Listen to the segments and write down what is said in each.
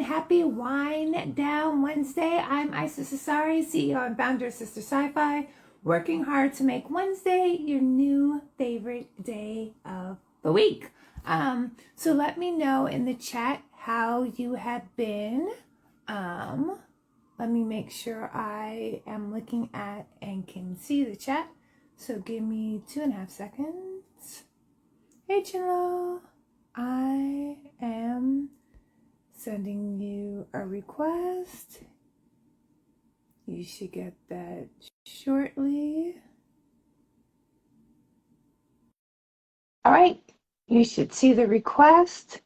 happy Wine Down Wednesday. I'm Isis Asari, CEO and founder of Sistah Scifi, working hard to make Wednesday your new favorite day of the week. So let me know in the chat how you have been. Let me make sure I am looking at and can see the chat. So give me 2.5 seconds. Hey, Chinelo. I am sending you a request. You should get that shortly. All right, you should see the request.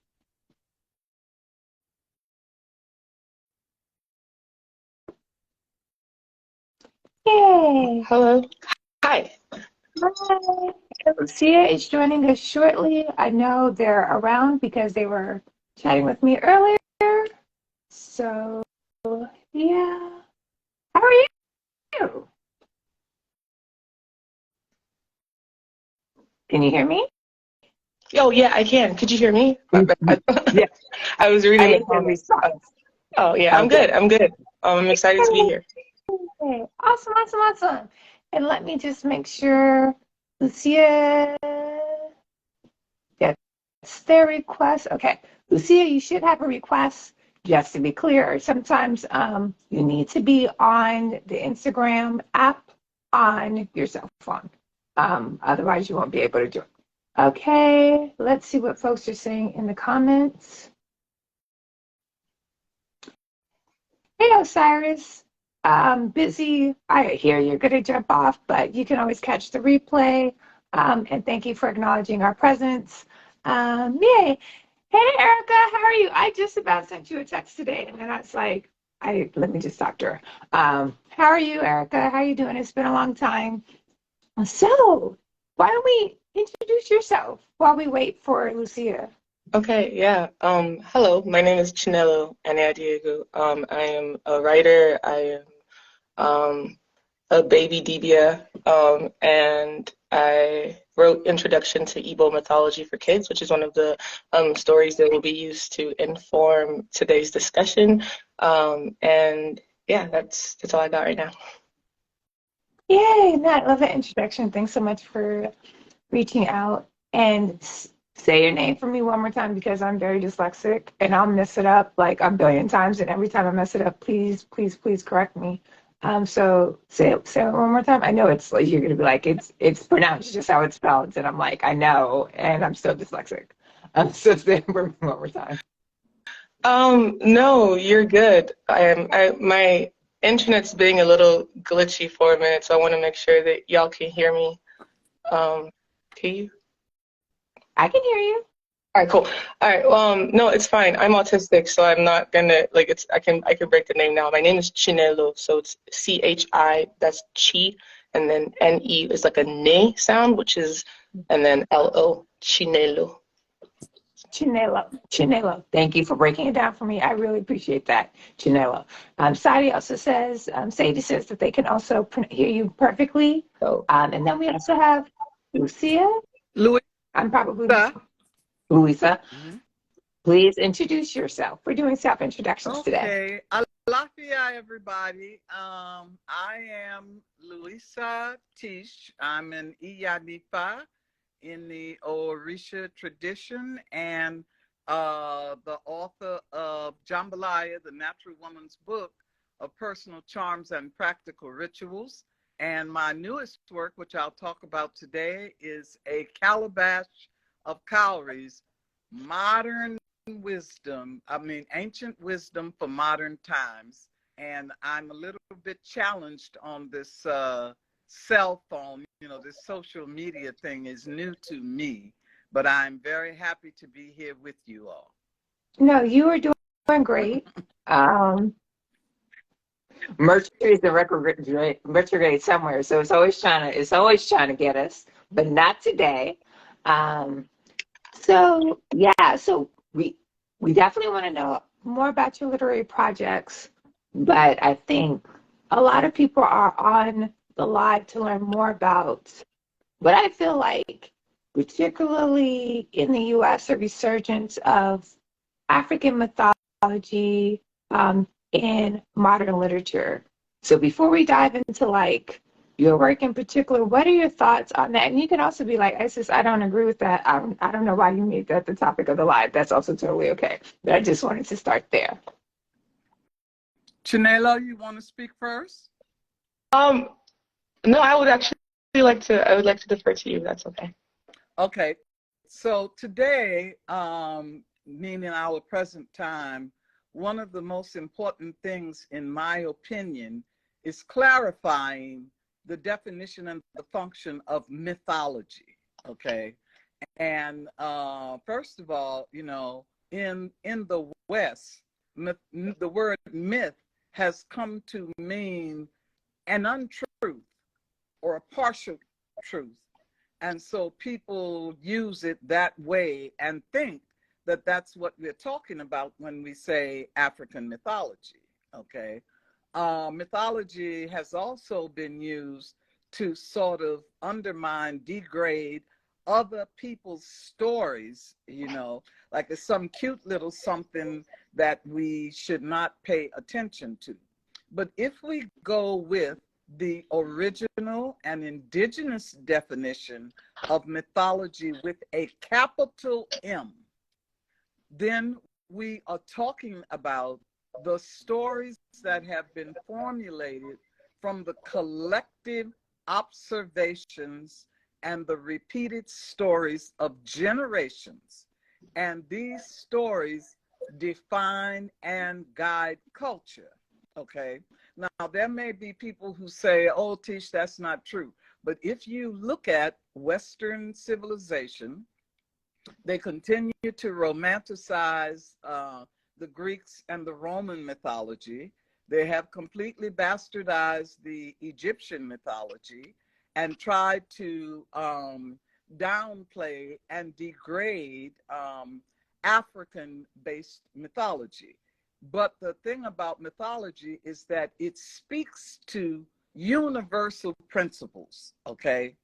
Yay! Hello. Hi. Hi. Lucia is joining us shortly. I know they're around because they were chatting with me earlier. So, yeah. How are you? Can you hear me? Oh, yeah, I can. Could you hear me? Yeah. I was reading the I comments. Oh, yeah, I'm good. I'm good. I'm excited to be here. Okay. Awesome. And let me just make sure Lucia gets their request. Okay. Lucia, you should have a request. Just to be clear, sometimes you need to be on the Instagram app on your cell phone. Otherwise, you won't be able to join. Okay, let's see what folks are saying in the comments. Hey, Osiris. Busy. I hear you're going to jump off, but you can always catch the replay. And thank you for acknowledging our presence. Yay. Hey, Erica, how are you? I just about sent you a text today, and then I was like, let me just talk to her. How are you, Erica? How are you doing? It's been a long time. So, why don't we introduce yourself while we wait for Lucia? Okay, yeah. Hello, my name is Chinelo Anyadiegwu. I am a writer. I am a baby Dibia, and I wrote Introduction to Igbo Mythology for Kids, which is one of the stories that will be used to inform today's discussion. And yeah, that's all I got right now. Yay, Matt, love that introduction. Thanks so much for reaching out. And say your name for me one more time because I'm very dyslexic and I'll mess it up like a billion times. And every time I mess it up, please correct me. So say it one more time. I know it's like you're gonna be like it's pronounced just how it's spelled, and I'm like I know, and I'm still dyslexic. So say it for me one more time. No, you're good. My internet's being a little glitchy for a minute, so I want to make sure that y'all can hear me. Can you? I can hear you. All right, cool. All right. No, it's fine. I'm autistic, so I'm not gonna like it's. I can break the name now. My name is Chinelo, so it's CHI. That's Chi, and then NE is like a ne sound, which is, and then LO. Chinelo. Chinelo. Thank you for breaking it down for me. I really appreciate that, Chinelo. Sadie also says, Sadie says that they can also hear you perfectly. So, and then we also have Lucia. Luisah. I'm probably Luisah. Mm-hmm. Please introduce yourself. We're doing self-introductions today. Okay. Alafia, everybody. I am Luisah Teish. I'm an Iyanifa in the Orisha tradition and the author of Jambalaya, the Natural Woman's Book of Personal Charms and Practical Rituals. And my newest work, which I'll talk about today, is a calabash of cowries, ancient wisdom for modern times. And I'm a little bit challenged on this cell phone. This social media thing is new to me, but I'm very happy to be here with you all. No, you are doing great. Mercury is the retrograde somewhere, so it's always trying to get us, but not today. So we definitely want to know more about your literary projects, but I think a lot of people are on the live to learn more about what I feel like, particularly in the U.S., a resurgence of African mythology mythology in modern literature. So before we dive into like your work in particular, what are your thoughts on that? And you can also be like, Isis, I don't agree with that. I don't know why you made that the topic of the live. That's also totally okay. But I just wanted to start there. Chinelo, you want to speak first? No, I would like to defer to you. That's okay. Okay. So today, meaning our present time, one of the most important things, in my opinion, is clarifying the definition and the function of mythology. Okay. And first of all, you know, in the West, the word myth has come to mean an untruth or a partial truth. And so people use it that way and think that that's what we're talking about when we say African mythology, okay? Mythology has also been used to sort of undermine, degrade other people's stories, you know, like it's some cute little something that we should not pay attention to. But if we go with the original and indigenous definition of mythology with a capital M, then we are talking about the stories that have been formulated from the collective observations and the repeated stories of generations. And these stories define and guide culture, okay? Now, there may be people who say, oh, Teish, that's not true. But if you look at Western civilization, they continue to romanticize the Greeks and the Roman mythology. They have completely bastardized the Egyptian mythology and tried to downplay and degrade African-based mythology. But the thing about mythology is that it speaks to universal principles, okay?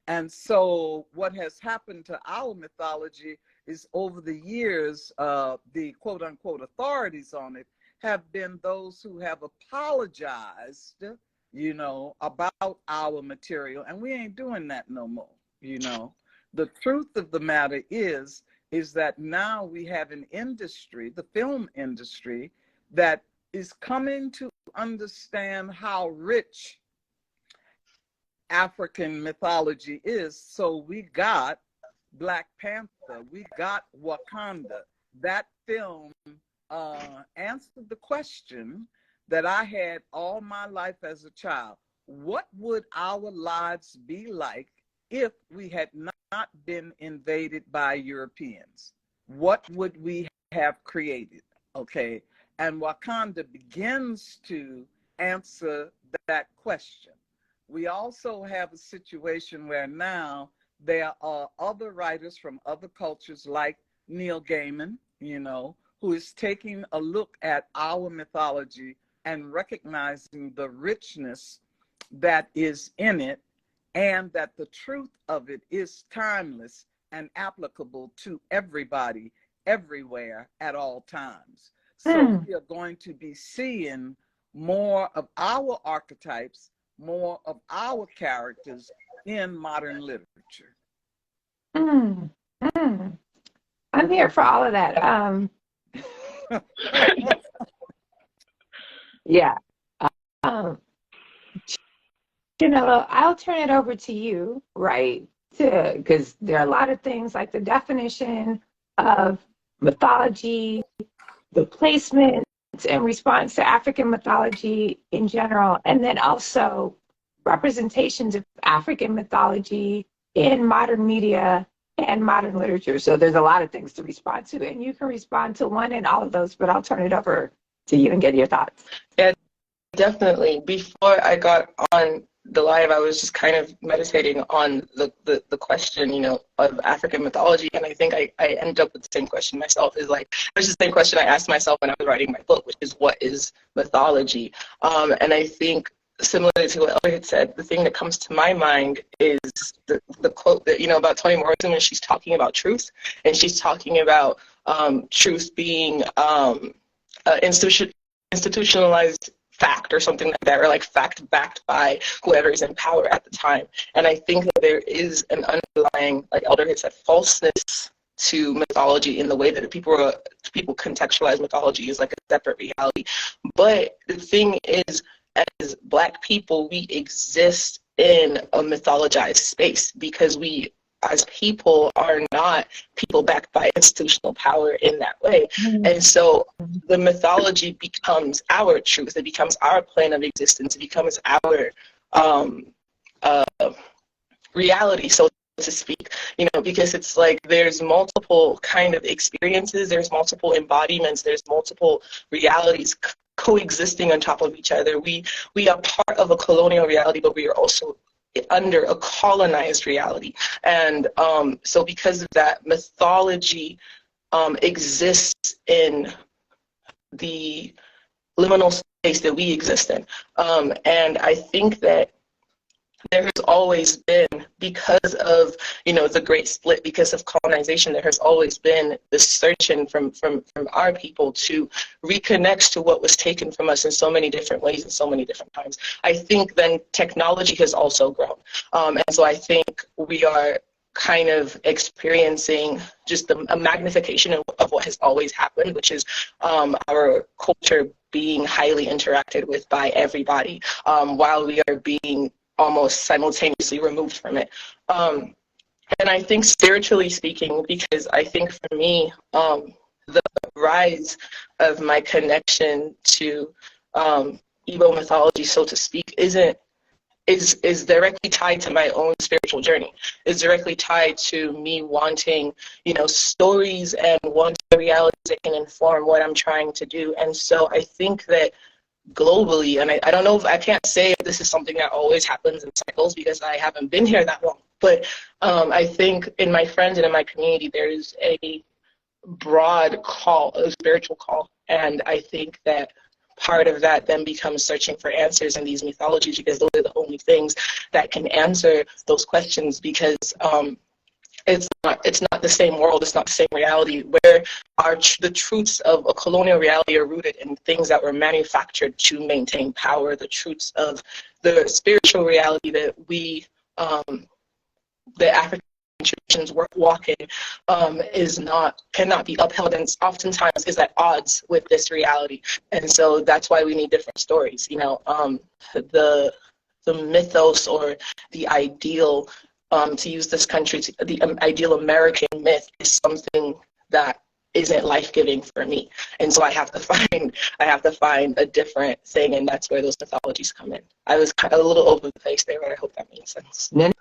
And so what has happened to our mythology is over the years, the quote unquote authorities on it have been those who have apologized, you know, about our material. And we ain't doing that no more, you know. The truth of the matter is that now we have an industry, the film industry, that is coming to understand how rich African mythology is. So we got Black Panther, we got Wakanda. That film answered the question that I had all my life as a child. What would our lives be like if we had not been invaded by Europeans? What would we have created? Okay. And Wakanda begins to answer that question. We also have a situation where now there are other writers from other cultures like Neil Gaiman, you know, who is taking a look at our mythology and recognizing the richness that is in it, and that the truth of it is timeless and applicable to everybody, everywhere, at all times. So we are going to be seeing more of our archetypes, more of our characters in modern literature. I'm here for all of that. Yeah. Chinelo, I'll turn it over to you, right? Because there are a lot of things like the definition of mythology, the placement and response to African mythology in general, and then also representations of African mythology in modern media and modern literature. So there's a lot of things to respond to, and you can respond to one and all of those, but I'll turn it over to you and get your thoughts. Yeah, definitely. Before I got on the live, I was just kind of meditating on the question, you know, of African mythology, and I think I ended up with the same question myself. Is like, it's the same question I asked myself when I was writing my book, which is, what is mythology? And I think, similarly to what Elder had said, the thing that comes to my mind is the quote that, you know, about Toni Morrison, when she's talking about truth, and she's talking about truth being institutionalized fact or something like that, or like fact backed by whoever is in power at the time. And I think that there is an underlying, like Elder had said, falseness to mythology in the way that people contextualize mythology as like a separate reality. But the thing is, as Black people, we exist in a mythologized space because we as people are not people backed by institutional power in that way. And so the mythology becomes our truth. It becomes our plane of existence. It becomes our reality, so to speak, because it's like there's multiple kind of experiences, there's multiple embodiments, there's multiple realities coexisting on top of each other. We are part of a colonial reality, but we are also under a colonized reality. And so because of that, mythology exists in the liminal space that we exist in. And I think that there has always been, because of the Great Split, because of colonization, there has always been this searching from our people to reconnect to what was taken from us in so many different ways and so many different times. I think then technology has also grown, and so I think we are kind of experiencing just a magnification of what has always happened, which is our culture being highly interacted with by everybody, while we are being almost simultaneously removed from it. And I think spiritually speaking, because I think for me, the rise of my connection to Igbo mythology, so to speak, is directly tied to my own spiritual journey. Is directly tied to me wanting, stories and wanting realities that can inform what I'm trying to do. And so I think that globally, and I don't know if I can't say if this is something that always happens in cycles because I haven't been here that long, but I think in my friends and in my community there is a broad call, a spiritual call, and I think that part of that then becomes searching for answers in these mythologies, because those are the only things that can answer those questions, because it's not the same world, it's not the same reality, where the truths of a colonial reality are rooted in things that were manufactured to maintain power. The truths of the spiritual reality that we, the African traditions walk in, cannot be upheld, and oftentimes is at odds with this reality. And so that's why we need different stories. The mythos, or the ideal, to use this country, the ideal American myth is something that isn't life-giving for me, and so I have to find a different thing, and that's where those mythologies come in. I was kind of a little over the place there, but I hope that made sense. No.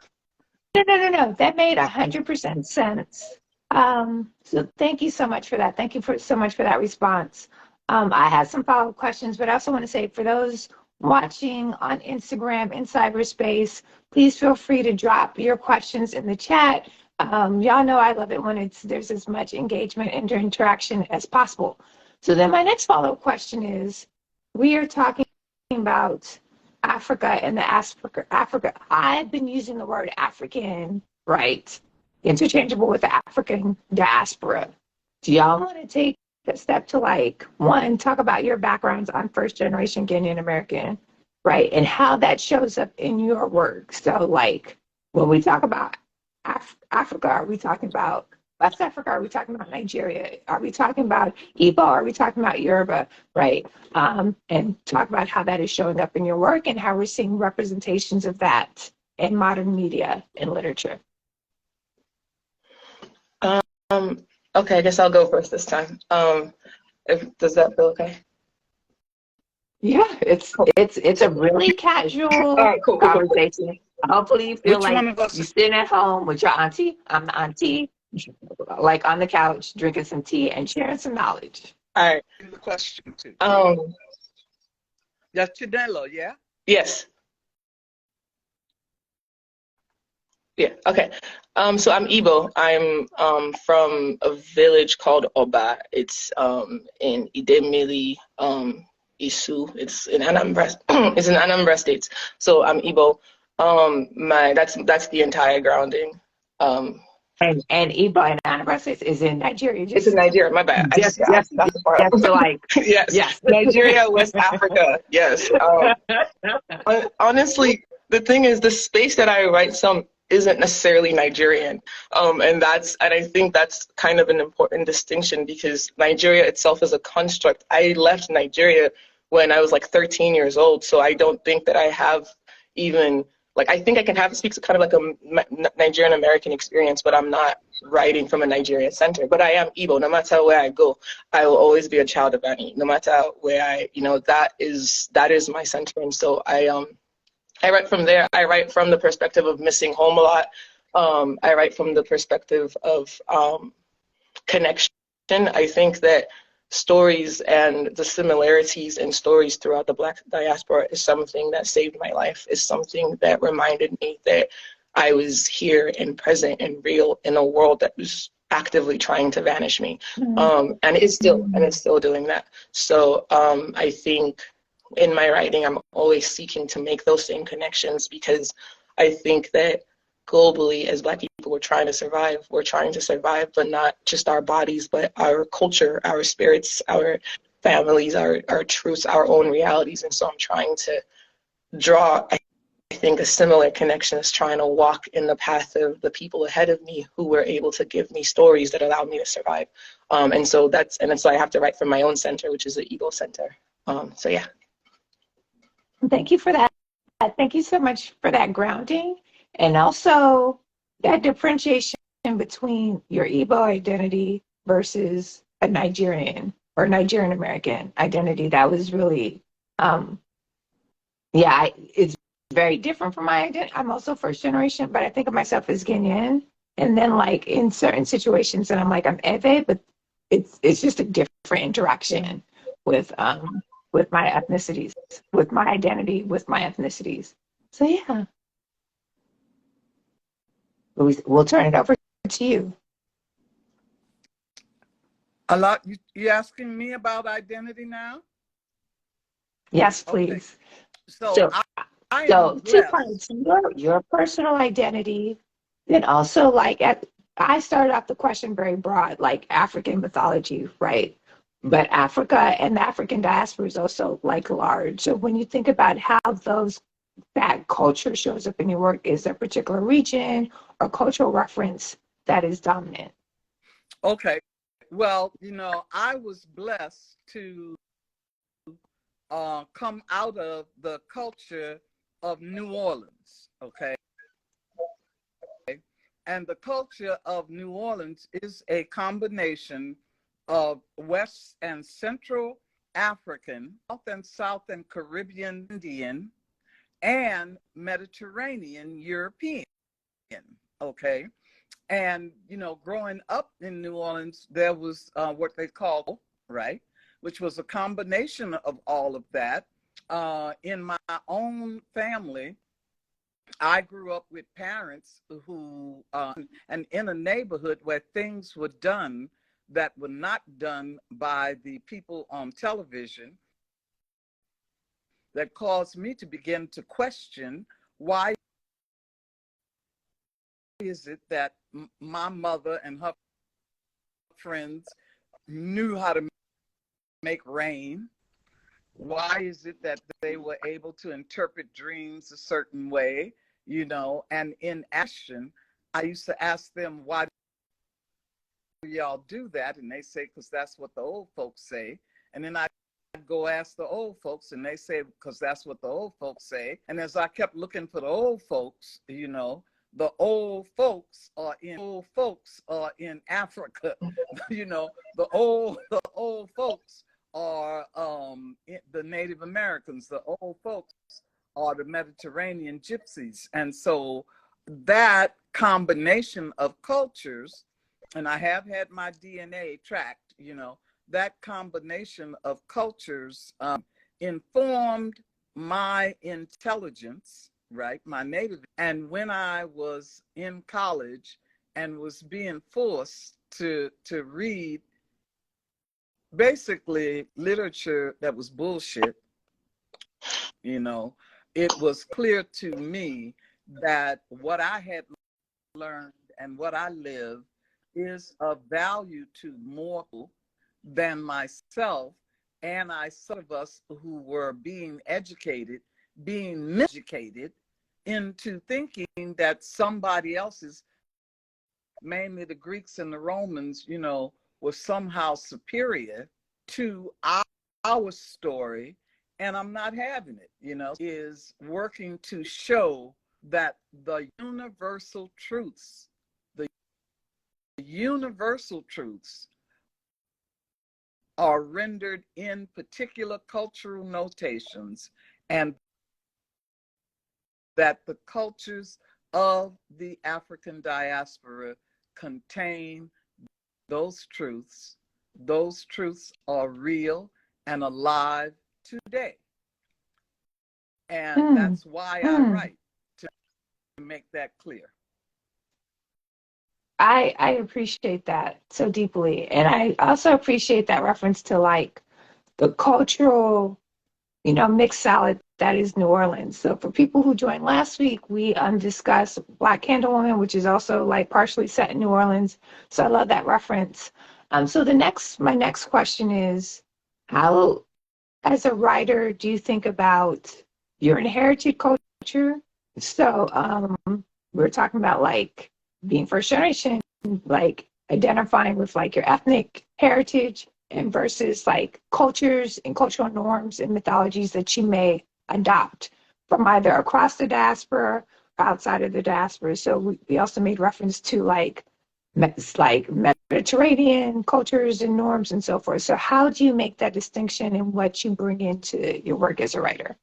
That made 100% sense. So thank you so much for that. Thank you so much for that response. I have some follow-up questions, but I also want to say, for those watching on Instagram in cyberspace, please feel free to drop your questions in the chat. Y'all know I love it when there's as much engagement and interaction as possible. So then my next follow-up question is, we are talking about Africa and the Africa. I've been using the word African, right, interchangeable with the African diaspora. Do y'all want to take a step to, like, one, talk about your backgrounds on first generation Ghanaian American, right, and how that shows up in your work? So, like, when we talk about Africa, are we talking about West Africa? Are we talking about Nigeria? Are we talking about Igbo? Are we talking about Yoruba, right? And talk about how that is showing up in your work and how we're seeing representations of that in modern media and literature. Okay, I guess I'll go first this time. Does that feel okay? Yeah, it's a really casual cool. conversation. Hopefully you feel Which like one of us you're sitting at home with your auntie. I'm the auntie, like on the couch, drinking some tea and sharing some knowledge. All right. the question to? That's Chinelo, yeah? Yes. Yeah, okay. So I'm Igbo. I'm from a village called Oba. It's in Idemili, Isu. It's in Anambra. It's in Anambra State. So I'm Igbo. That's the entire grounding. And Igbo and Anambra is in Nigeria. It's in Nigeria. My bad. I that's the part. Just to like, Yes, yes. Nigeria, West Africa. Yes. Honestly, the thing is, the space that I write some isn't necessarily Nigerian, and I think that's kind of an important distinction because Nigeria itself is a construct. I left Nigeria when I was like 13 years old, so I don't think that I have even like I think I can have speak to kind of like a Nigerian American experience, but I'm not writing from a Nigerian center. But I am Igbo. No matter where I go, I will always be a child of Ani. No matter where that is my center, and so I write from there. I write from the perspective of missing home a lot. I write from the perspective of connection. I think that stories and the similarities in stories throughout the Black diaspora is something that saved my life, is something that reminded me that I was here and present and real in a world that was actively trying to vanish me. And it's still doing that. So I think in my writing, I'm always seeking to make those same connections because I think that globally, as Black people, we're trying to survive. We're trying to survive, but not just our bodies, but our culture, our spirits, our families, our truths, our own realities. And so I'm trying to draw, I think, a similar connection is trying to walk in the path of the people ahead of me who were able to give me stories that allowed me to survive. And so I have to write from my own center, which is the Igbo Center. So yeah. Thank you for that. Thank you so much for that grounding and also that differentiation between your Igbo identity versus a Nigerian or Nigerian American identity. That was really, it's very different from my identity. I'm also first generation, but I think of myself as Guinean. And then like in certain situations, and I'm like, I'm Ewe, but it's just a different interaction with my ethnicities, with my identity, with my ethnicities. So yeah. We'll turn it over to you. A lot. You asking me about identity now? Yes, please. Okay. So 2 parts: your personal identity, then also like I started off the question very broad, like African mythology, right? But Africa and the African diaspora is also like large. So when you think about how that culture shows up in your work, is there a particular region or cultural reference that is dominant? Okay. Well, I was blessed to come out of the culture of New Orleans, okay? And the culture of New Orleans is a combination of West and Central African, North and South and Caribbean Indian, and Mediterranean European, okay? And, growing up in New Orleans, there was what they called, right, which was a combination of all of that. In my own family, I grew up with parents who, and in a neighborhood where things were done that were not done by the people on television, that caused me to begin to question, why is it that my mother and her friends knew how to make rain? Why is it that they were able to interpret dreams a certain way, and in action, I used to ask them, why do y'all do that? And they say, because that's what the old folks say. And then I'd go ask the old folks, and they say, because that's what the old folks say. And as I kept looking for the old folks, the old folks are in Africa. The old folks are the Native Americans. The old folks are the Mediterranean gypsies. And so that combination of cultures, and I have had my DNA tracked, that combination of cultures informed my intelligence, right? My native. And when I was in college and was being forced to read basically literature that was bullshit, it was clear to me that what I had learned and what I live is of value to more than myself, and I some of us who were being being miseducated into thinking that somebody else's, mainly the Greeks and the Romans, was somehow superior to our story. And I'm not having it, is working to show that the universal truths are rendered in particular cultural notations, and that the cultures of the African diaspora contain those truths. Those truths are real and alive today. And that's why I write, to make that clear. I appreciate that so deeply. And I also appreciate that reference to like the cultural, mixed salad that is New Orleans. So for people who joined last week, we discussed Black Candlewoman, which is also like partially set in New Orleans. So I love that reference. So my next question is, how, as a writer, do you think about your inherited culture? So we're talking about like being first generation, like identifying with like your ethnic heritage and versus like cultures and cultural norms and mythologies that you may adopt from either across the diaspora or outside of the diaspora. So we also made reference to like Mediterranean cultures and norms and so forth. So how do you make that distinction in what you bring into your work as a writer?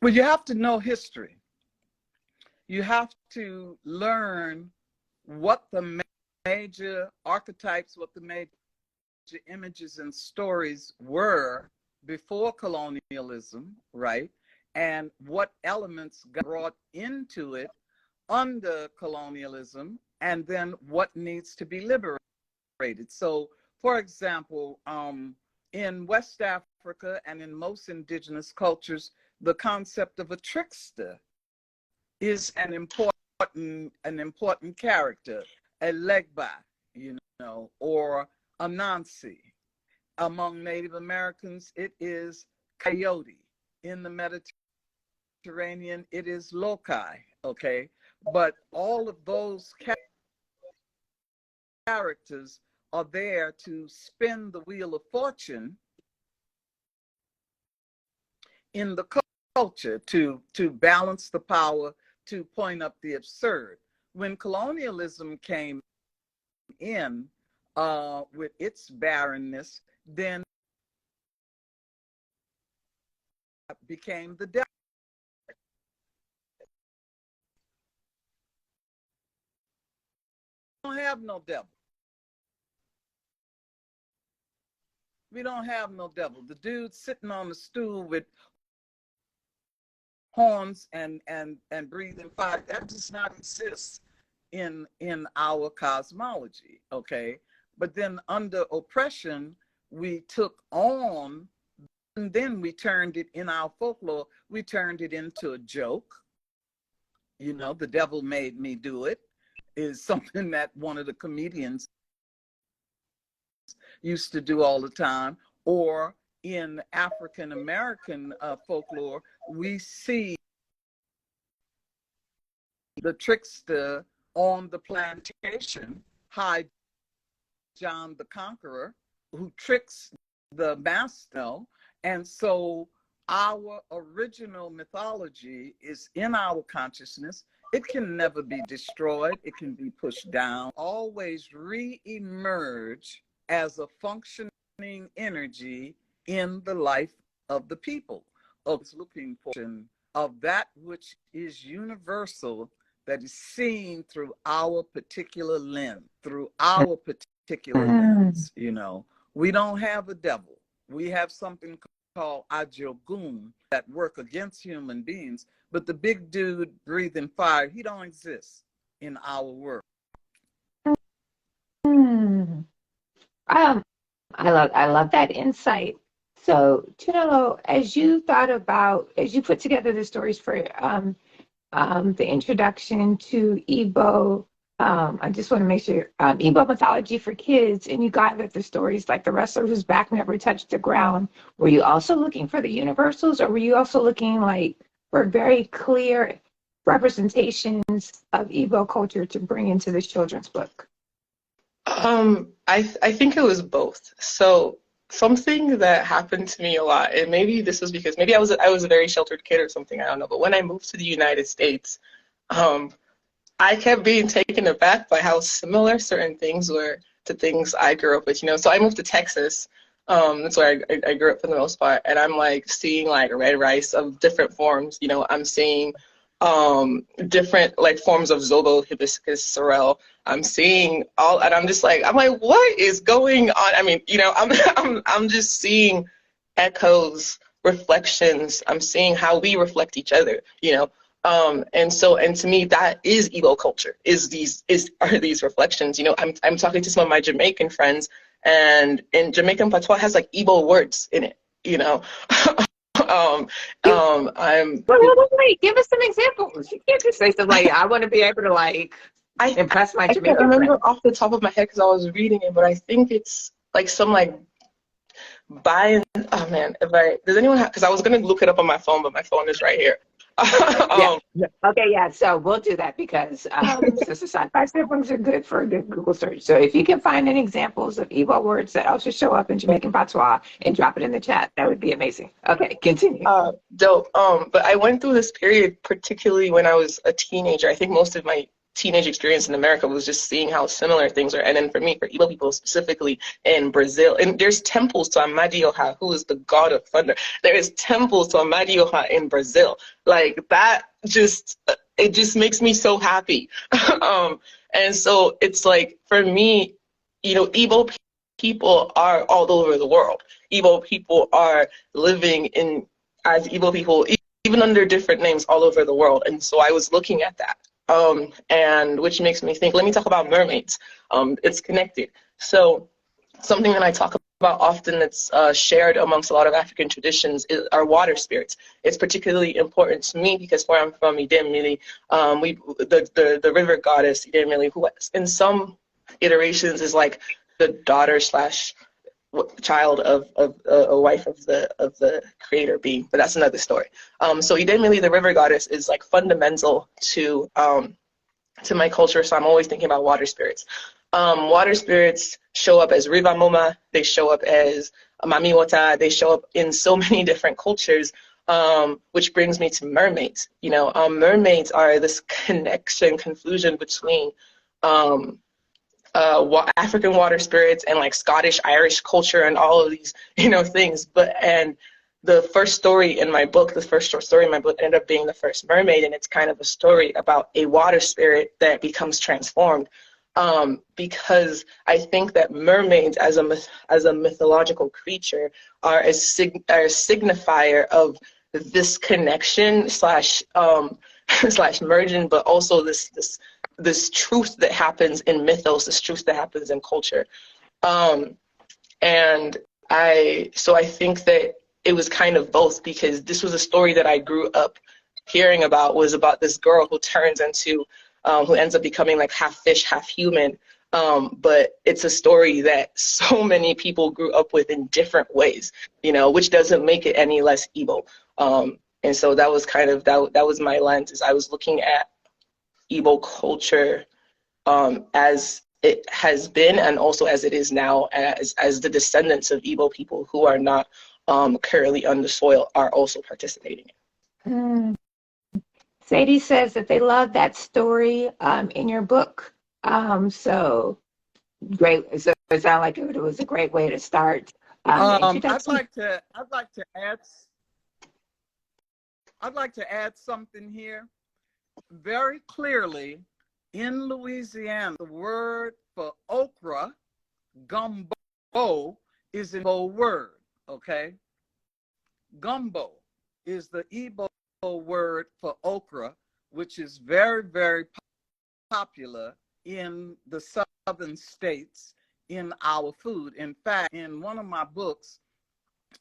Well, you have to know history. You have to learn what the major archetypes, what the major images and stories were before colonialism, right? And what elements got brought into it under colonialism, and then what needs to be liberated. So, for example, in West Africa and in most indigenous cultures, the concept of a trickster is an important character, a Legba, or a Nancy. Among Native Americans, it is coyote. In the Mediterranean, it is loci, okay? But all of those characters are there to spin the wheel of fortune in the culture, to balance the power, to point up the absurd. When colonialism came in with its barrenness, then became the devil. We don't have no devil. We don't have no devil. The dude sitting on the stool with horns and breathing fire, that does not exist in our cosmology, okay? But then under oppression, we took on, and then we turned it, in our folklore, we turned it into a joke. The devil made me do it, is something that one of the comedians used to do all the time. Or in African American folklore, we see the trickster on the plantation, High John the Conqueror, who tricks the master. And so our original mythology is in our consciousness. It can never be destroyed. It can be pushed down, always re-emerge as a functioning energy in the life of the people, of looking for of that which is universal, that is seen through our particular lens, We don't have a devil. We have something called Ajogun that work against human beings, but the big dude breathing fire, he don't exist in our world. I love that insight. So, Chinelo, as you put together the stories for the introduction to Igbo. I just want to make sure Igbo mythology for kids, and you got that the stories like the wrestler whose back never touched the ground. Were you also looking for the universals, or were you also looking like for very clear representations of Igbo culture to bring into this children's book? I think it was both. So something that happened to me a lot, and maybe this was because maybe I was a very sheltered kid or something, I don't know. But when I moved to the United States, um, I kept being taken aback by how similar certain things were to things I grew up with, you know. So I moved to Texas. That's where I grew up for the most part, and I'm like seeing like red rice of different forms. You know, I'm seeing different like forms of zobo, hibiscus, sorrel. I'm seeing all, and I'm like, what is going on? I mean, you know, I'm just seeing echoes, reflections. I'm seeing how we reflect each other, you know. And to me, that is Igbo culture, are these reflections. You know, I'm talking to some of my Jamaican friends, and in Jamaican patois has like Igbo words in it, you know. um, I'm Wait, give us some examples. You can't just say something like, I want to be able to like I impress my I can't Jamaican remember friends. off the top of my head because I was reading it, but I think it's like some like buying. Oh man, if I does anyone have? Because I was gonna look it up on my phone, but my phone is right here. Yeah. um, Yeah. Okay. Yeah. So we'll do that because Sister Sci-Fi siblings are good for a good Google search. So if you can find any examples of Igbo words that also show up in Jamaican patois and drop it in the chat, that would be amazing. Okay. Continue. dope. But I went through this period, particularly when I was a teenager. I think most of my teenage experience in America was just seeing how similar things are. And then for me, for Igbo people specifically in Brazil, and there's temples to Amadioha, who is the god of thunder. There is temples to Amadioha in Brazil. Like that just, it just makes me so happy. And so it's like, for me, you know, Igbo people are all over the world. Igbo people are living in as Igbo people, even under different names all over the world. And so I was looking at that, and which makes me think, let me talk about mermaids. It's connected. So something that I talk about often that's shared amongst a lot of African are water spirits. It's particularly important to me because where I'm from, Idemili, the river goddess Idemili, who in some iterations is like the daughter slash child of a wife of the creator being, but that's another story. So Idemili, the river goddess, is like fundamental to my culture, so I'm always thinking about water spirits. Water spirits show up as Riva Moma, they show up as Mamiwata, they show up in so many different cultures, which brings me to mermaids. You know, mermaids are this confusion between African water spirits and like Scottish, Irish culture and all of these, you know, things. And the first story in my book, the first short story in my book ended up being The First Mermaid, and it's kind of a story about a water spirit that becomes transformed. Because I think that mermaids as a mythological creature are a signifier of this connection slash slash merging, but also this truth that happens in mythos, this truth that happens in culture. And I think that it was kind of both, because this was a story that I grew up hearing about, was about this girl who turns into, who ends up becoming like half fish, half human. But it's a story that so many people grew up with in different ways, you know, which doesn't make it any less evil. And so that was kind of, that was my lens, is I was looking at Igbo culture as it has been and also as it is now, as the descendants of Igbo people who are not currently on the soil are also participating in. Sadie says that they love that story in your book. So great. So it sounded like it was a great way to start. I'd like to add something here. Very clearly, in Louisiana, the word for okra, gumbo, is an Igbo word, okay? Gumbo is the Igbo word for okra, which is very, very popular in the southern states in our food. In fact, in one of my books,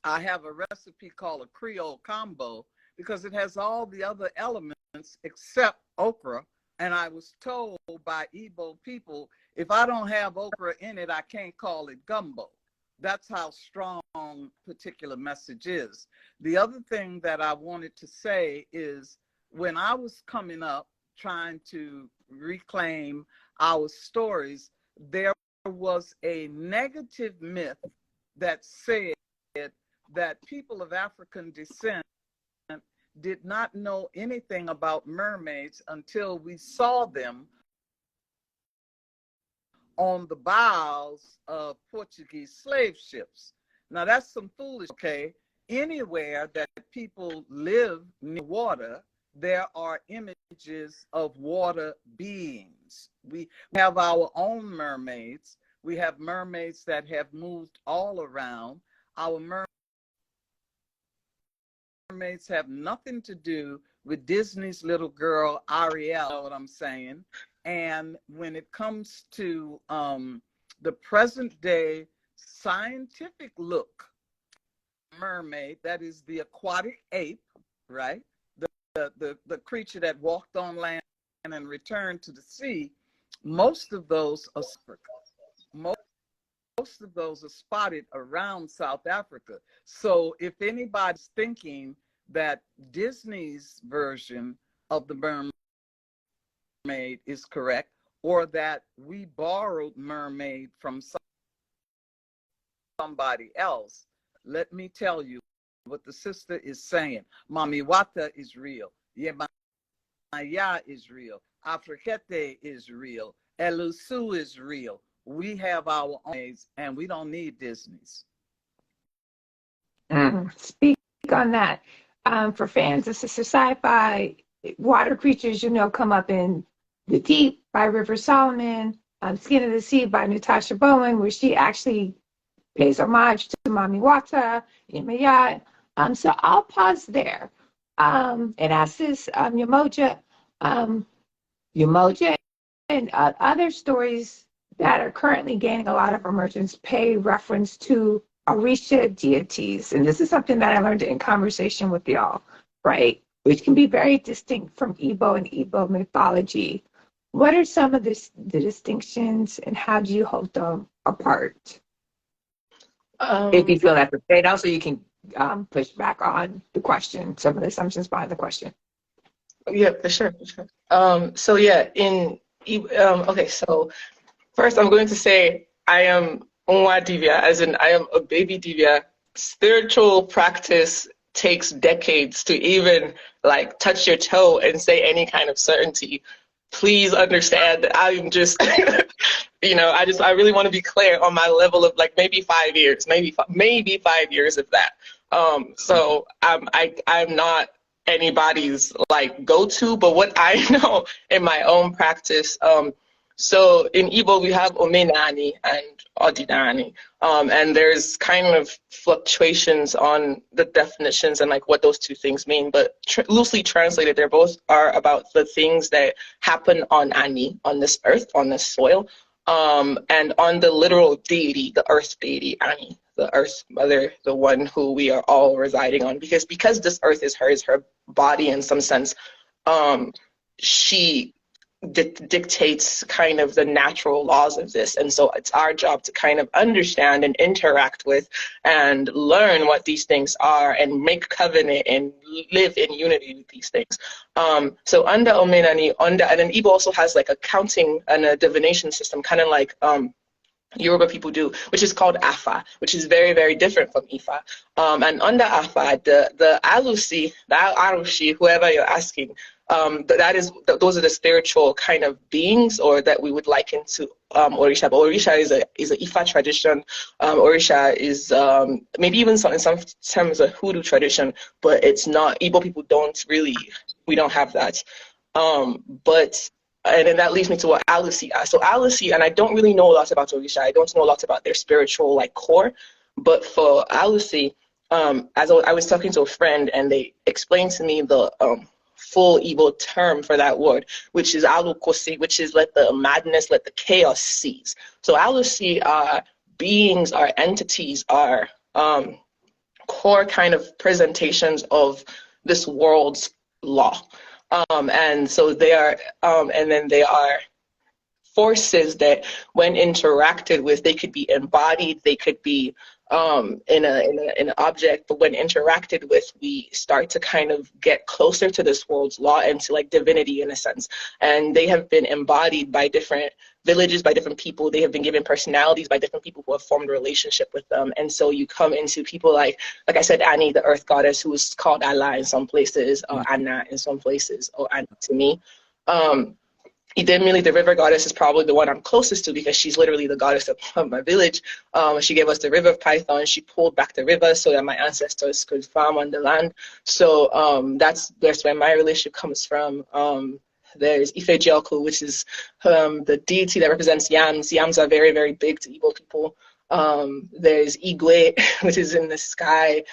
I have a recipe called a Creole combo because it has all the other elements except okra. And I was told by Igbo people, if I don't have okra in it, I can't call it gumbo. That's how strong particular message is. The other thing that I wanted to say is when I was coming up trying to reclaim our stories, there was a negative myth that said that people of African descent did not know anything about mermaids until we saw them on the bows of Portuguese slave ships. Now that's some foolish, okay? Anywhere that people live near water, there are images of water beings. We have our own mermaids. We have mermaids that have moved all around. Our mermaids have nothing to do with Disney's little girl, Ariel, you know what I'm saying? And when it comes to the present day scientific look, mermaid, that is the aquatic ape, right? The creature that walked on land and returned to the sea, most of those are most of those are spotted around South Africa. So if anybody's thinking that Disney's version of the mermaid is correct, or that we borrowed mermaid from somebody else, let me tell you what the sister is saying. Mami Wata is real. Yemaya is real. Afrikete is real. Elusu is real. We have our own, and we don't need Disney's. Speak on that. For fans of Sistah Scifi, water creatures, come up in The Deep by River Solomon, Skin of the Sea by Natasha Bowen, where she actually pays homage to Mami Wata, Yemaya. So I'll pause there and ask this, Yamoja and other stories that are currently gaining a lot of emergence pay reference to Orisha deities. And this is something that I learned in conversation with y'all, right? Which can be very distinct from Igbo and Igbo mythology. What are some of the distinctions and how do you hold them apart? If you feel that's okay, and also you can push back on the question, some of the assumptions behind the question. Yeah, for sure, for sure. So yeah, okay, so first I'm going to say I am Unwa Divya, as in I am a baby Divya. Spiritual practice takes decades to even like touch your toe and say any kind of certainty. Please understand that I'm just, I really want to be clear on my level of like maybe 5 years, maybe 5 years of that. So I'm not anybody's like go-to, but what I know in my own practice, so in Igbo we have omenani and odinani, and there's kind of fluctuations on the definitions and like what those two things mean, but loosely translated, they're both are about the things that happen on Ani, on this earth, on this soil, and on the literal deity, the earth deity, Ani, the earth mother, the one who we are all residing on, because this earth is her body in some sense. She dictates kind of the natural laws of this, and so it's our job to kind of understand and interact with and learn what these things are and make covenant and live in unity with these things. So under Omenani, and then Igbo also has like a counting and a divination system, kind of like Yoruba people do, which is called Afa, which is very, very different from Ifa. And under Afa, the Alusi, the Arushi, whoever you're asking, those are the spiritual kind of beings, or that we would liken to Orisha. But Orisha is a Ifa tradition. Orisha is maybe even in some terms a Hoodoo tradition, but it's not. Igbo people we don't have that. And then that leads me to what Alusi are. So Alusi, and I don't really know a lot about Orisha. I don't know a lot about their spiritual like core, but for Alusi, as I was talking to a friend, and they explained to me the full Igbo term for that word, which is alukosi, which is let the madness, let the chaos cease. So Alusi are beings, are entities, are core kind of presentations of this world's law. And so they are, and then they are forces that when interacted with, they could be embodied, they could be in an object, but when interacted with, we start to kind of get closer to this world's law and to like divinity in a sense. And they have been embodied by different villages, by different people. They have been given personalities by different people who have formed a relationship with them. And so you come into people like I said, Annie, the earth goddess, who is called Allah in some places, or Anna in some places, or Anna to me. Idemili, the river goddess, is probably the one I'm closest to because she's literally the goddess of my village. She gave us the river of Python. She pulled back the river so that my ancestors could farm on the land. So that's where my relationship comes from. There's Ife, which is the deity that represents yams. Yams are very, very big to Igbo people. There's Igwe, which is in the sky.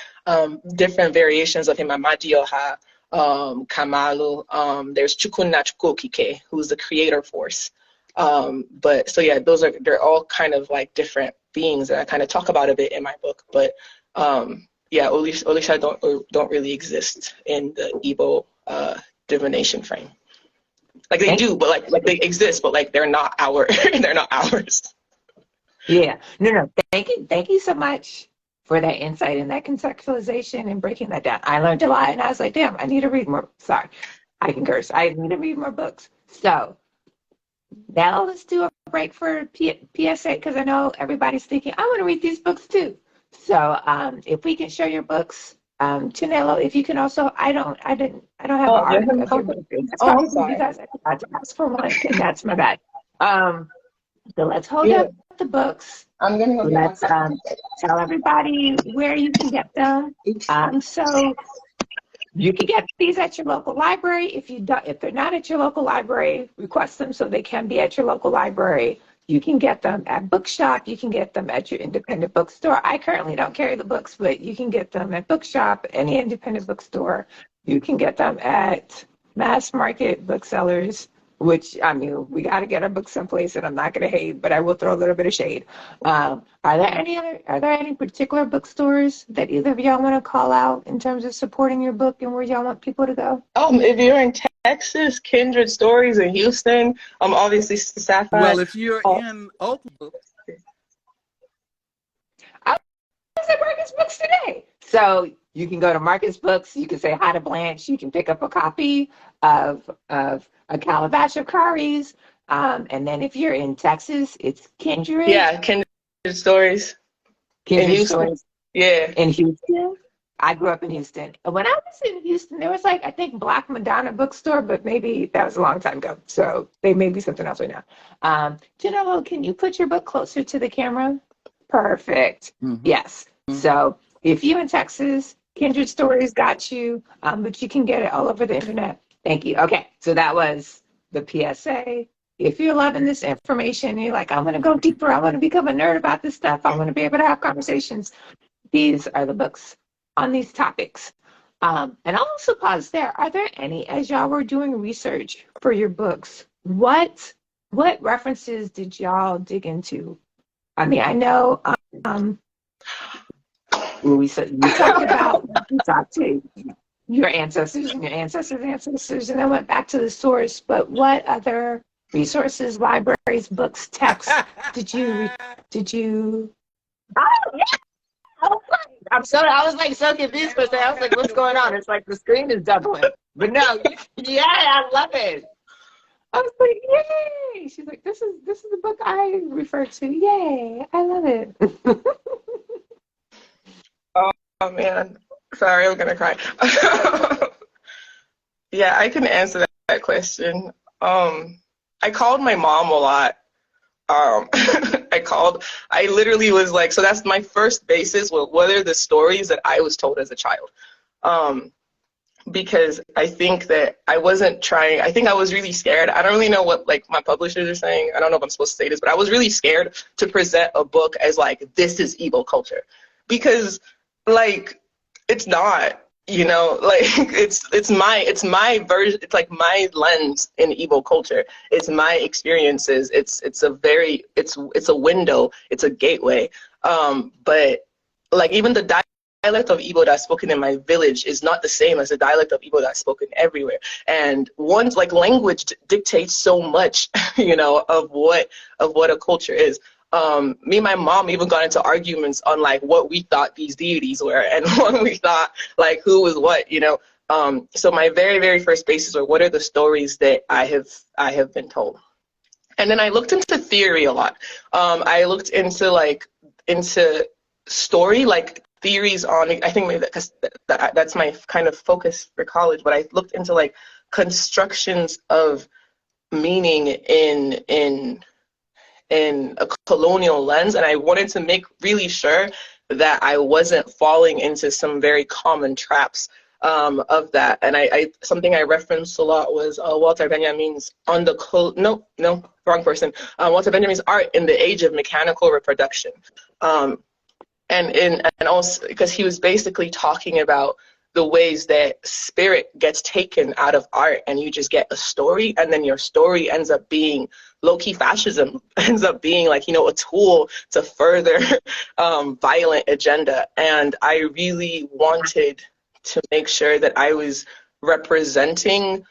Different variations of him, Amadioha. Kamalu, there's Chukunna Chukwokike, who's the creator force. But so yeah, they're all kind of like different beings that I kind of talk about a bit in my book. But yeah, Orisha don't really exist in the Igbo divination frame. Like they do, but like they exist, but like they're not they're not ours. Yeah, no. Thank you so much for that insight and that conceptualization and breaking that down. I learned a lot, and I was like, damn, I need to read more. Sorry, I can curse. I need to read more books. So now let's do a break for PSA, because I know everybody's thinking, I want to read these books too. So if we can show your books, Chinelo, if you can also, I don't have an art of your book. I'm sorry. Because I forgot to ask for one, and that's my bad. So let's hold up the books. I'm gonna go. Let's tell everybody where you can get them. So you can get these at your local library. If they're not at your local library, request them so they can be at your local library. You can get them at Bookshop. You can get them at your independent bookstore. I currently don't carry the books, but you can get them at Bookshop, any independent bookstore. You can get them at mass market booksellers, which, I mean, we got to get our books someplace, and I'm not going to hate, but I will throw a little bit of shade. Are there any particular bookstores that either of y'all want to call out in terms of supporting your book and where y'all want people to go? If you're in Texas, Kindred Stories in Houston, obviously Sistah Scifi. Well, if you're in Oklahoma, I was at Marcus Books today. So you can go to Marcus Books. You can say hi to Blanche. You can pick up a copy of a calabash of curries. And then if you're in Texas, it's Kindred. Yeah, Kindred Stories. Kindred Stories. Yeah. In Houston. I grew up in Houston. When I was in Houston, there was I think Black Madonna bookstore, but maybe that was a long time ago. So they may be something else right now. Chinelo, can you put your book closer to the camera? Perfect. Mm-hmm. Yes. Mm-hmm. So if you're in Texas, Kindred Stories got you, but you can get it all over the internet. Thank you. Okay, so that was the PSA. If you're loving this information and you're like, I'm going to go deeper, I want to become a nerd about this stuff, I want to be able to have conversations, these are the books on these topics. And I'll also pause there. Are there any, as y'all were doing research for your books, what references did y'all dig into? I mean, I know we talked to your ancestors and your ancestors' ancestors, and then went back to the source. But what other resources, libraries, books, texts did you? Oh yeah. I was like so confused for a second. I was like, what's going on? It's like the screen is doubling. But no, yeah, I love it. I was like, yay! She's like, this is the book I refer to. Yay! I love it. Oh man, sorry, I'm gonna cry. Yeah, I can answer that question. I called my mom a lot. I literally was like, so that's my first basis. Well, what are the stories that I was told as a child? Because I think that I wasn't trying, I think I was really scared. I don't really know what like my publishers are saying. I don't know if I'm supposed to say this, but I was really scared to present a book as like, this is Igbo culture. Because like, it's not. You know, like it's my version. It's like my lens in Igbo culture. It's my experiences. It's a window. It's a gateway. But like even the dialect of Igbo that's spoken in my village is not the same as the dialect of Igbo that's spoken everywhere. And one's like language dictates so much, you know, of what a culture is. Me and my mom even got into arguments on like what we thought these deities were and what we thought like who was what, you know. So my very, very first basis were what are the stories that I have been told. And then I looked into theory a lot. I looked into story, like theories on, I think maybe because that's my kind of focus for college, but I looked into like constructions of meaning in a colonial lens, and I wanted to make really sure that I wasn't falling into some very common traps of that. And I something I referenced a lot was Walter Benjamin's on the no, wrong person. Walter Benjamin's art in the age of mechanical reproduction. And also because he was basically talking about the ways that spirit gets taken out of art and you just get a story, and then your story ends up being low-key fascism, ends up being like, you know, a tool to further violent agenda. And I really wanted to make sure that I was representing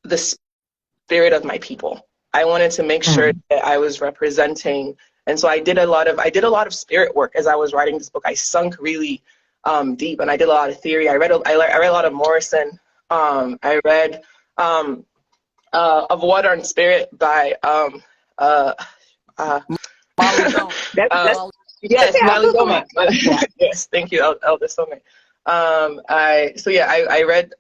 the spirit of my people. I wanted to make sure that I was representing, and so I did a lot of spirit work as I was writing this book. I sunk really deep, and I did a lot of theory. I read a lot of Morrison. I read Of Water and Spirit by yes, Malidoma. Yes, thank you, Elder Somé. I read.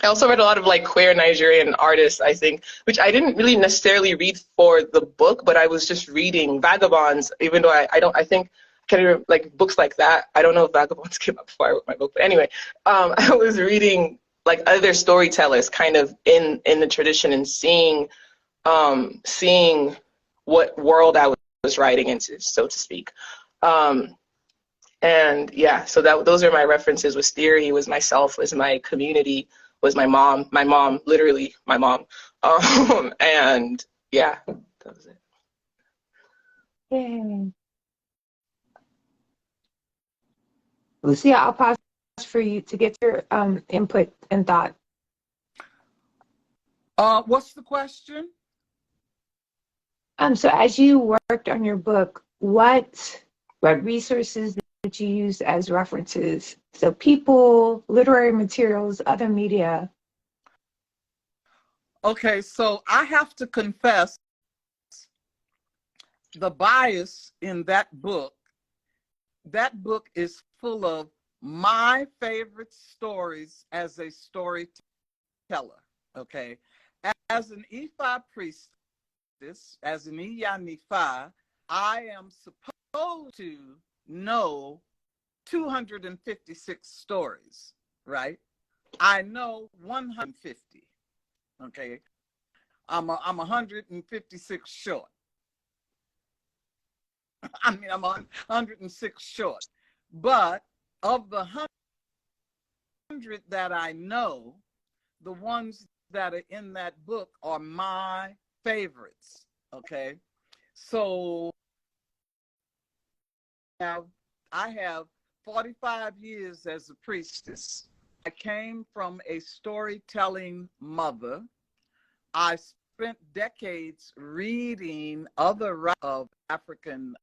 I also read a lot of like queer Nigerian artists, I think, which I didn't really necessarily read for the book, but I was just reading Vagabonds, even though I think kind of like books like that. I don't know if Vagabonds came up before I wrote my book, but anyway, I was reading like other storytellers kind of in the tradition and seeing what world I was writing into, so to speak. And yeah, so those are my references. Was theory, was myself, was my community, was my mom, literally my mom. And yeah, that was it. Yay. Lucia, I'll pause for you to get your input and thought. What's the question? So as you worked on your book, what resources did you use as references? So people, literary materials, other media. Okay, so I have to confess the bias in that book. That book is full of my favorite stories as a storyteller, okay? As an Ifa priestess, as an Iyanifa, I am supposed to know 256 stories, right? I know 150, okay? I'm 156 short. I mean, I'm 106 short. But of the 100 that I know, the ones that are in that book are my favorites, okay? So now I have 45 years as a priestess. I came from a storytelling mother. I spent decades reading other writers of African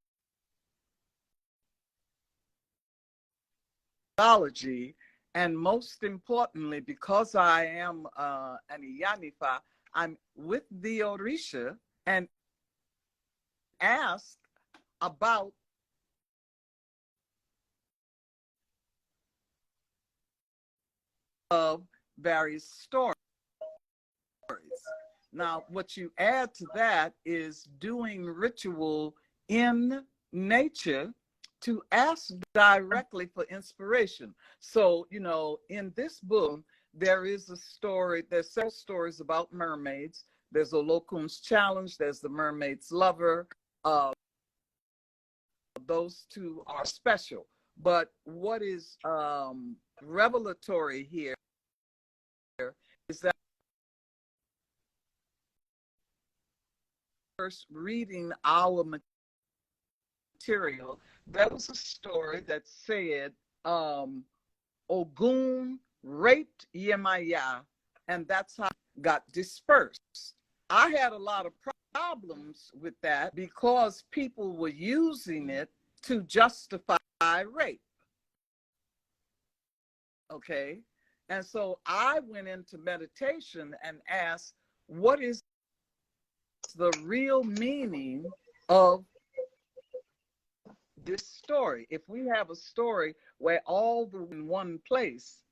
mythology, and most importantly, because I am an Iyanifa, I'm with the Orisha and asked about of various stories. Now, what you add to that is doing ritual in nature to ask directly for inspiration. So, you know, in this book, there is a story, there's several stories about mermaids. There's Olokun's Challenge, there's the Mermaid's Lover. Those two are special. But what is revelatory here is that first reading our material, there was a story that said Ogun raped Yemaya, and that's how it got dispersed. I had a lot of problems with that because people were using it to justify rape. Okay. And so I went into meditation and asked, what is the real meaning of this story? If we have a story where all the in one place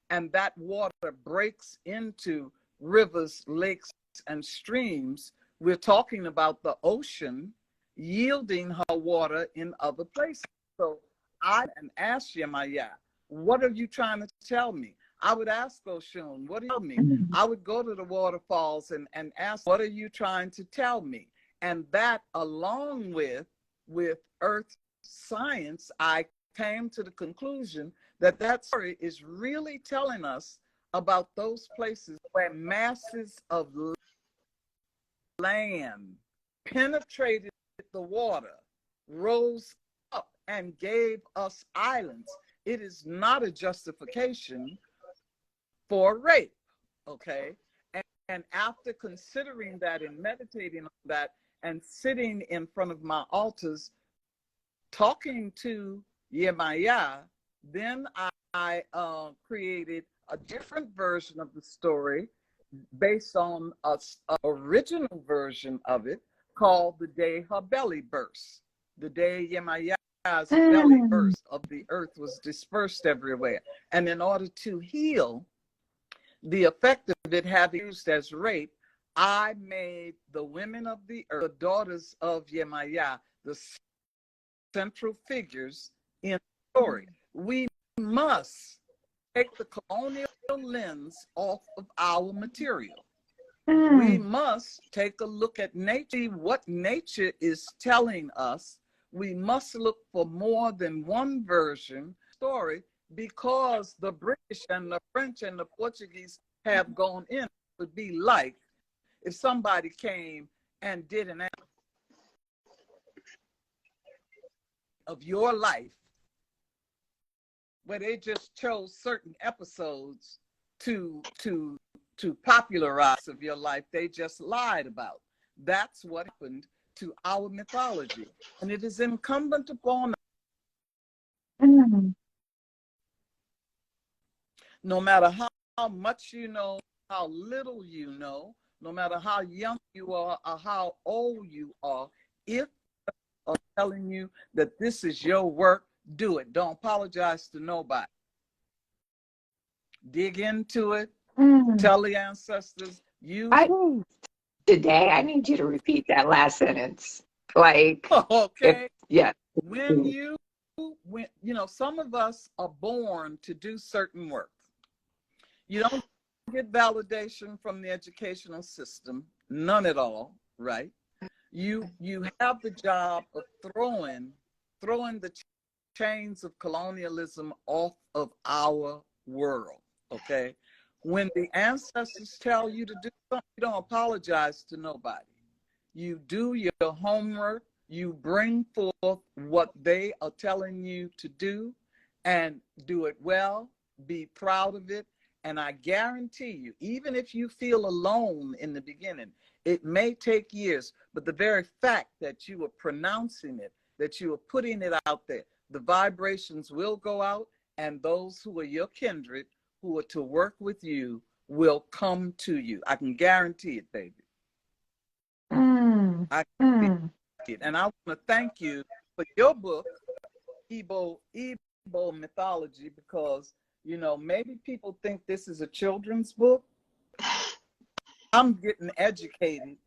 and that water breaks into rivers, lakes, and streams, we're talking about the ocean yielding her water in other places. So I asked Yemaya, what are you trying to tell me? I would ask Oshun, what do you tell me? I would go to the waterfalls and ask, what are you trying to tell me? And that, along with earth science, I came to the conclusion that that story is really telling us about those places where masses of land penetrated the water, rose up, and gave us islands. It is not a justification for rape, okay? And after considering that and meditating on that and sitting in front of my altars, talking to Yemaya, then I created a different version of the story based on an original version of it called The Day Her Belly Burst. The day Yemaya's belly burst of the earth was dispersed everywhere. And in order to heal the effect of it having used as rape, I made the women of the earth, the daughters of Yemaya, the central figures in the story. We must take the colonial lens off of our material. We must take a look at nature, what nature is telling us. We must look for more than one version story, because the British and the French and the Portuguese have gone in. It would be like if somebody came and did an of your life where they just chose certain episodes to popularize of your life they just lied about. That's what happened to our mythology. And it is incumbent upon us, no matter how much you know, how little you know, no matter how young you are or how old you are, if are telling you that this is your work, do it. Don't apologize to nobody. Dig into it. Tell the ancestors. Today, I need you to repeat that last sentence. Like, okay. Yeah. When you know, some of us are born to do certain work. You don't get validation from the educational system, none at all, right? You have the job of throwing the chains of colonialism off of our world, okay? When the ancestors tell you to do something, you don't apologize to nobody. You do your homework, you bring forth what they are telling you to do, and do it well, be proud of it. And I guarantee you, even if you feel alone in the beginning, it may take years, but the very fact that you are pronouncing it, that you are putting it out there, the vibrations will go out, and those who are your kindred, who are to work with you, will come to you. I can guarantee it, baby. I can guarantee it. And I want to thank you for your book, Igbo Mythology, because, you know, maybe people think this is a children's book. I'm getting educated.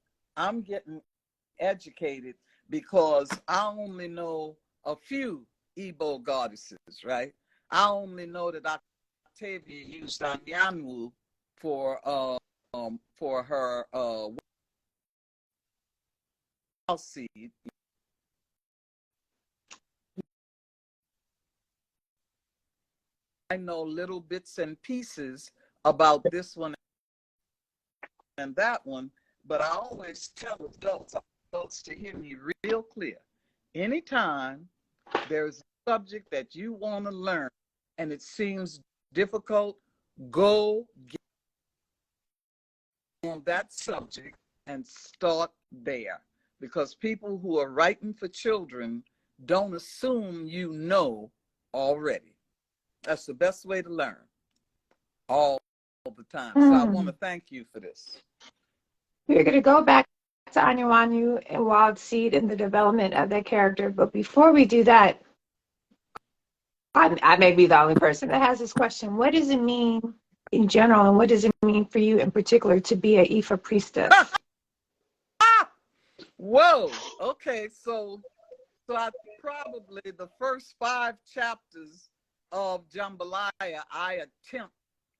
Because I only know a few Igbo goddesses, right? I only know that Octavia used Anyanwu for her wild seed. I know little bits and pieces about this one and that one, but I always tell adults to hear me real clear. Anytime there's a subject that you want to learn, and it seems difficult, go get on that subject and start there. Because people who are writing for children don't assume you know already. That's the best way to learn all the time. So I want to thank you for this. We're going to go back to Anyadiegwu and Wild Seed and the development of that character. But before we do that, I may be the only person that has this question. What does it mean in general, and what does it mean for you in particular to be a Ifa priestess? Whoa. Okay. So I probably the first 5 chapters of Jambalaya, I attempt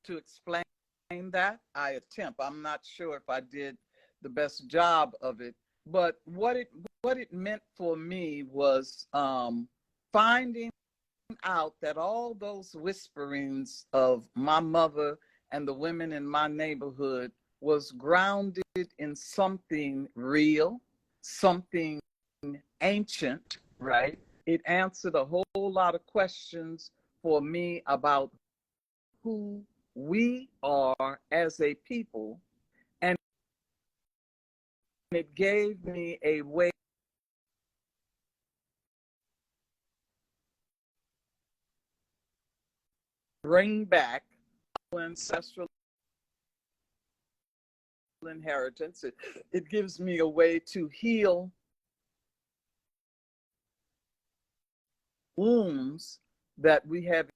to explain that. I'm not sure if I did the best job of it, but what it meant for me was finding out that all those whisperings of my mother and the women in my neighborhood was grounded in something real, something ancient, right? It answered a whole lot of questions for me about who we are as a people, and it gave me a way to bring back ancestral inheritance. It gives me a way to heal wounds that we have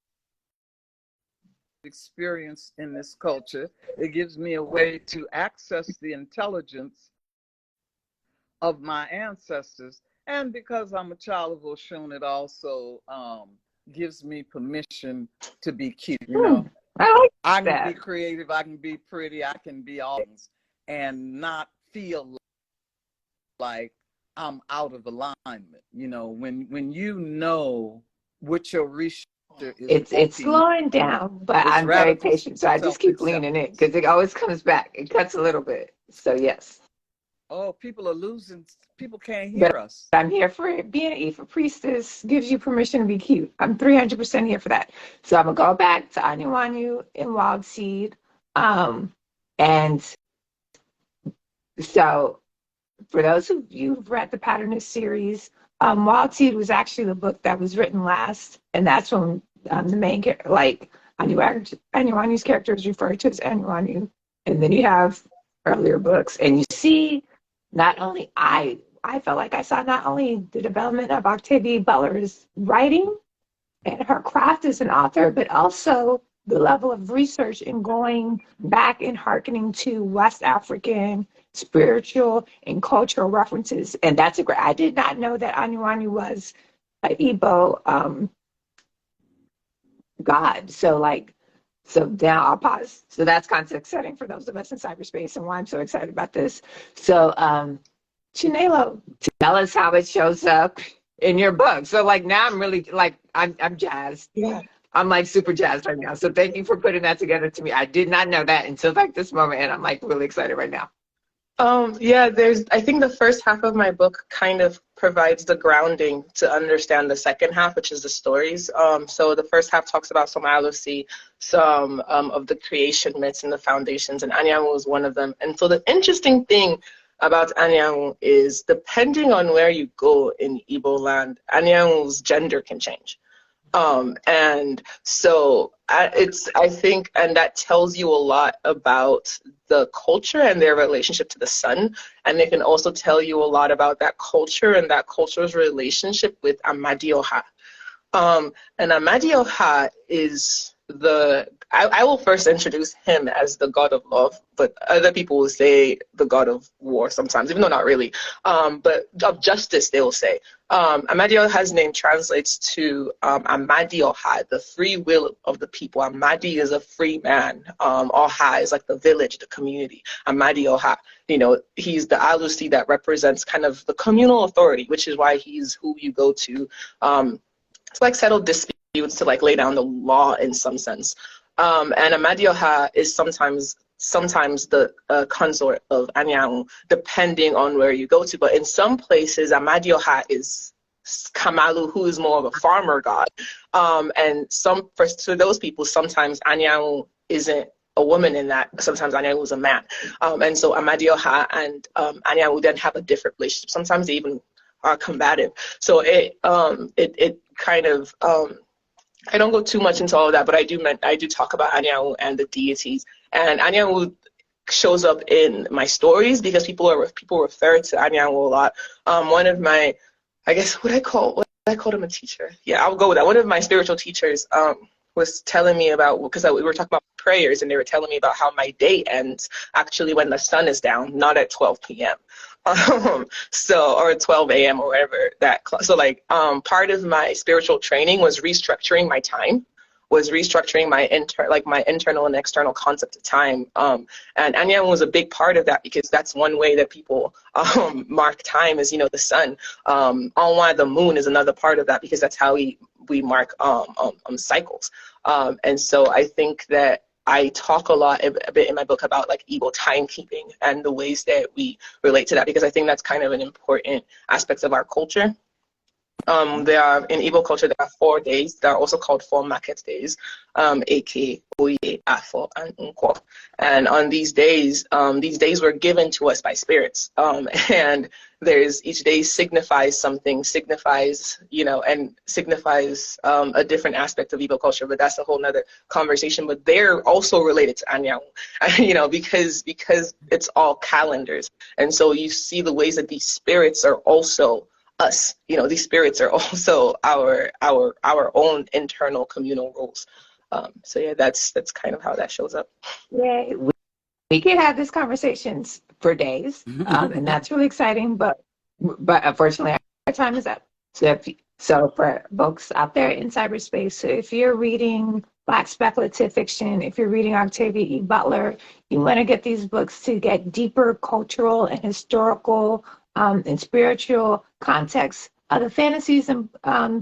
experienced in this culture. It gives me a way to access the intelligence of my ancestors. And because I'm a child of Oshun, it also gives me permission to be cute, you know. I can be creative, I can be pretty, I can be all things, and not feel like I'm out of alignment. You know, when you know what your research is. It's slowing down, but I'm very patient, so I just keep leaning in because it always comes back. It cuts a little bit. So yes. Oh, people are losing. People can't hear us. I'm here for it. Being an Ifa priestess gives you permission to be cute. I'm 300% here for that. So I'm gonna go back to Anyadiegwu and Wild Seed, and so for those of you who've read the Patternist series, Wild Seed was actually the book that was written last, and that's when the main character, like Anyadiegwu's character, is referred to as Anyadiegwu, and then you have earlier books, and you see not only I felt like I saw not only the development of Octavia Butler's writing and her craft as an author, but also the level of research and going back and hearkening to West African spiritual and cultural references. And that's a great, I did not know that Anyadiegwu was an Igbo god. So now I'll pause. So that's context setting for those of us in cyberspace and why I'm so excited about this. So Chinelo, tell us how it shows up in your book. So like now I'm really like I'm jazzed. Yeah. I'm like super jazzed right now. So thank you for putting that together to me. I did not know that until like this moment, and I'm like really excited right now. Yeah, I think the first half of my book kind of provides the grounding to understand the second half, which is the stories. So the first half talks about some Alusi, some of the creation myths and the foundations, and Anyadiegwu was one of them. And so the interesting thing about Anyadiegwu is depending on where you go in Igbo land, Anyadiegwu's gender can change. And so I think, and that tells you a lot about the culture and their relationship to the sun. And it can also tell you a lot about that culture and that culture's relationship with Amadioha. And Amadioha is I will first introduce him as the god of love, but other people will say the god of war sometimes, even though not really. But of justice, they will say. Amadioha's name translates to Amadioha, the free will of the people. Amadi is a free man. Oha is like the village, the community. Amadioha, he's the Alusi that represents kind of the communal authority, which is why he's who you go to to like settle disputes, to like lay down the law in some sense. And Amadioha is sometimes the consort of Anyadiegwu, depending on where you go to. But in some places, Amadioha is Kamalu, who is more of a farmer god. And for those people, sometimes Anyanwu isn't a woman in that. Sometimes Anyanwu is a man. And so Amadioha and Anyanwu then have a different relationship. Sometimes they even are combative. So it kind of, I don't go too much into all of that, but I do talk about Anyanwu and the deities. And Anyanwu shows up in my stories because people refer to Anyanwu a lot. One of my, I guess, would I call him a teacher? Yeah, I'll go with that. One of my spiritual teachers was telling me about, because we were talking about prayers, and they were telling me about how my day ends actually when the sun is down, not at 12 p.m. Or 12 a.m. or whatever so like part of my spiritual training was restructuring my time, was restructuring my internal and external concept of time. And Anyanwu was a big part of that, because that's one way that people mark time is, the sun. Onwa, the moon, is another part of that, because that's how we mark cycles. And so I think that I talk a bit in my book about like Igbo timekeeping and the ways that we relate to that, because I think that's kind of an important aspect of our culture. There are, in Igbo culture, there are 4 days that are also called 4 market days, Eke, Oye, Afo, and Nkwo. And on these days were given to us by spirits. And each day signifies something, signifies a different aspect of Igbo culture, but that's a whole nother conversation. But they're also related to Anyanwu, because it's all calendars. And so you see the ways that these spirits are also us. These spirits are also our own internal communal rules. So yeah, that's kind of how that shows up. Yeah, we could have these conversations for days, and that's really exciting. But unfortunately, our time is up. So for folks out there in cyberspace, so if you're reading Black speculative fiction, if you're reading Octavia E. Butler, you want to get these books to get deeper cultural and historical and spiritual context of the fantasies and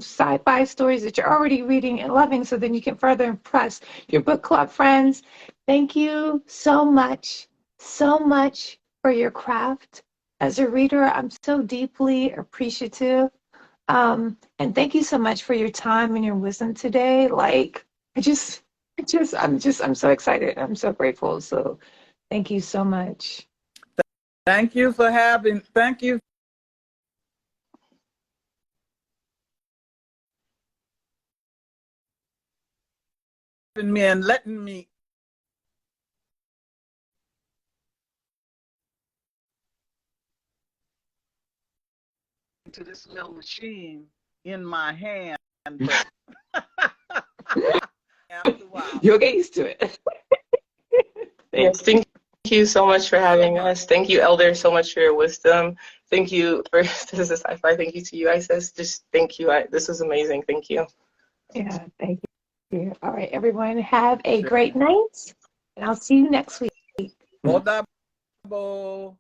sci-fi stories that you're already reading and loving, so then you can further impress your book club friends. Thank you so much for your craft. As a reader, I'm so deeply appreciative. And thank you so much for your time and your wisdom today. Like, I'm so excited. I'm so grateful. So thank you so much. Thank you for having me and letting me into this little machine in my hand. But after a while, You'll get used to it. Yes, thank you so much for having us. Thank you, Elder, so much for your wisdom. Thank you for Sistah Scifi. Thank you to you, Isis. Just thank you. This was amazing. Thank you. Yeah, thank you. All right, everyone, have a great night, and I'll see you next week. Odabo.